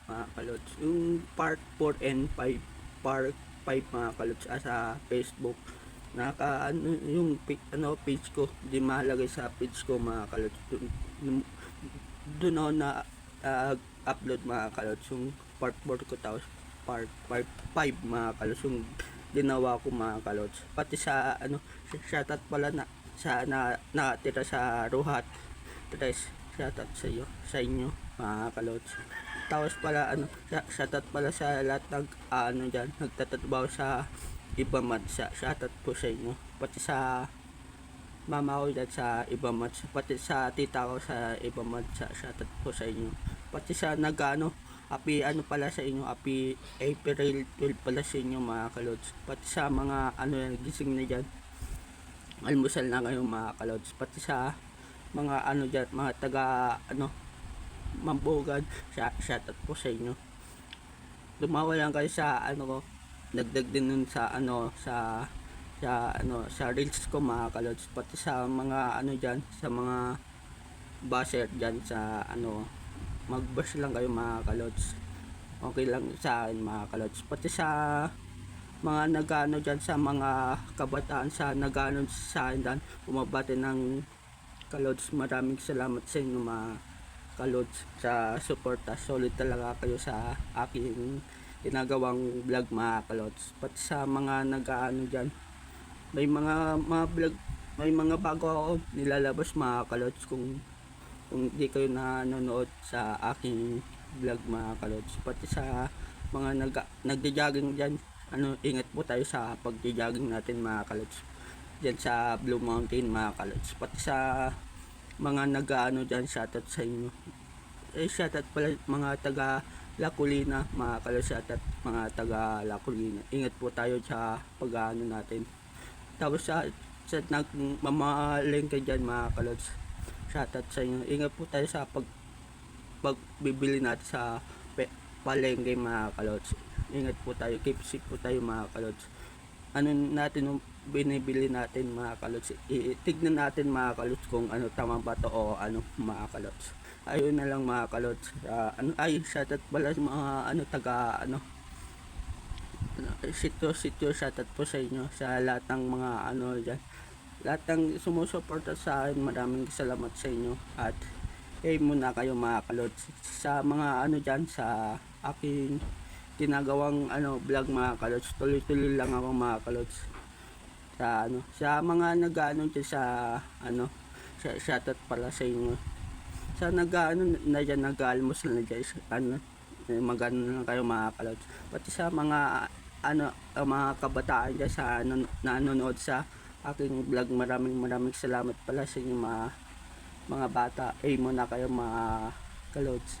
mga kalods. Yung part 4 and 5, part 5 mga kalods, sa Facebook. Yung page ko, di malagay sa page ko mga kalods. Doon ako na upload mga kalods yung part 4 ko, tapos part 5 mga kalods yung ginawa ko mga kalods. Pati sa shoutout pala na sa nakatira sa Ruhat. Tres, shoutout sa inyo mga kalods. Tapos pala shoutout pala sa lahat dyan nagtatrabaho sa ibang bansa. Shoutout po sa inyo. Pati sa mama ko dyan sa ibang bansa, pati sa tita ko sa ibang bansa. Shoutout po sa inyo. Pati sa happy pala sa inyo, happy April 12 pala sa inyo mga kalods. Pati sa mga gising na dyan, almusal na kayo mga kalods. Pati sa mga dyan, mga taga Mambugan, shoutout po sa inyo. Lumawa lang kayo sa ko, dagdag din nun sa sa reels ko mga kalods. Pati sa mga dyan, sa mga basher dyan sa mag-bash lang kayo mga kalods, okay lang sa akin mga kalods. Pati sa mga nagano dyan, sa mga kabataan sa nagano sa akin dyan, bumabati ng kalods, maraming salamat sa inyo mga kalods sa suporta. Solid talaga kayo sa aking ginagawang vlog mga kalods. Pati sa mga nag-ano dyan, may mga vlog, may mga bago ako nilalabas mga kalods. Kung di kayo nanonood sa aking vlog mga kalods. Pati sa mga nagja-jogging dyan, ingat po tayo sa pagja-jogging natin mga kalods dyan sa Blue Mountain mga kalods. Pati sa mga dyan, shoutout sa inyo. Shoutout pala mga taga Laculina mga kalods. Shoutout mga taga Laculina. Ingat po tayo sa pag-ano natin. Tapos sa nagmamalengke dyan mga kalods, shoutout sa inyo. Ingat po tayo sa pagbibili natin sa palengke mga kalods. Ingat po tayo, keep safe po tayo mga kalods. Natin yung binibili natin mga kalods, tignan natin mga kalods kung tama ba to o mga kalods. Ayun na lang mga kalods. Shoutout pala sa mga taga sityo, shoutout po sa inyo, sa lahat ng mga dyan, lahat ng sumusuporta sa akin. Maraming salamat sa inyo. At muna kayo mga kalods sa mga dyan, sa aking ginagawang vlog mga kalods. Tuloy-tuloy lang ako mga kalods sa sa mga nag-ano dyan, sa shoutout pala sa inyo, sa na dyan, nag-almusal na dyan, magano lang kayo mga kalods. Pati sa mga mga kabataan dyan sa nanonood sa aking vlog, maraming salamat pala sa inyo mga bata. Muna kayo mga kalods.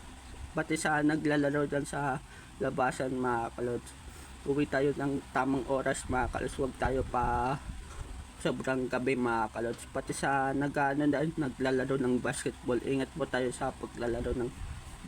Pati sa naglalaro dyan sa labasan mga kalods, uwi tayo ng tamang oras mga kalods. Huwag tayo pa sobrang gabi mga kalods. Pati sa naglalaro ng basketball, ingat po tayo sa paglalaro ng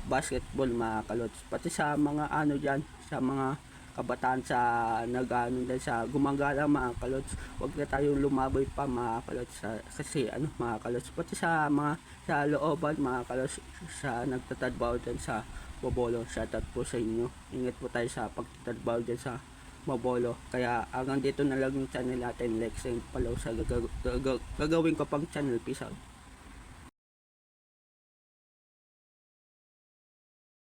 basketball mga kalods. Pati sa mga dyan, sa mga kabataan sa dyan, sa gumagala mga kalods, huwag na tayong lumaboy pa mga kalods, kasi mga kalods. Pati sa mga sa looban mga kalods, sa nagtatrabaho dyan sa Mobolo, shoutout po sa inyo. Ingat po tayo sa pagtatrabaho dyan sa Mobolo. Kaya hanggang dito na lang yung channel natin. Like and follow sa gagawin ko pang channel. Peace out.